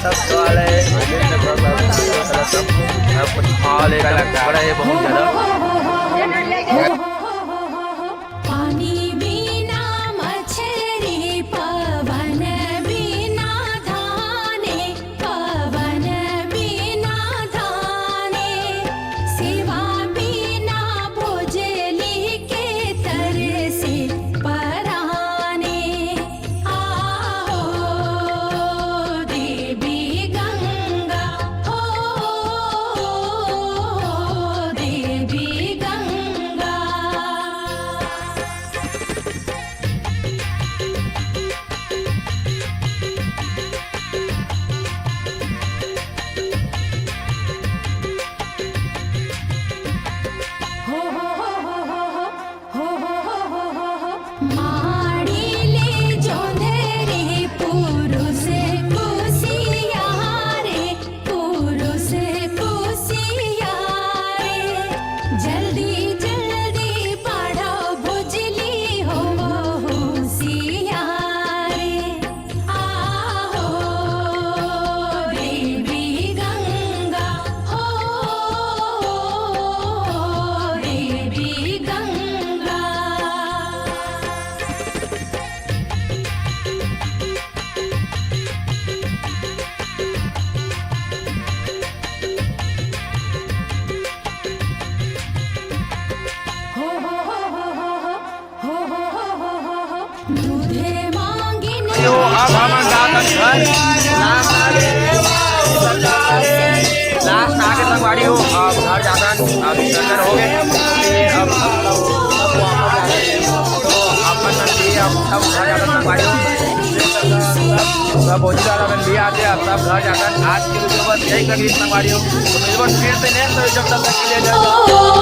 सब सवाल है माहौल एक अलग बड़ा है बहुत ज़्यादा। पानी बिना मछली पवन बिना धाने पवन बिना धाने सेवा बिना भोजली के तरसे पराने आहो देवी गंगा हो देवी गंगा। माड़ीले जोंधेरे पुरुष कुसियारे पुरुष कुसियारे जल्दी जल्दी पढ़ो भुजली हो होशियारे आहो देवी गंगा हो देवी गंगा। दूधे मांगिन तो अब हम जाकर घर लास्ट आगे संगवाड़ी हो अब घर जाकर अब अंदर हो गए अब अपन नंदी अब सब घर जाकर संगवाड़ी हो सब बहुत ज़्यादा भी आते अब सब घर जाकर आज की वीडियो बस यही कभी संगवाड़ी हो तो फिर से नेक्स्ट जब तक के लिए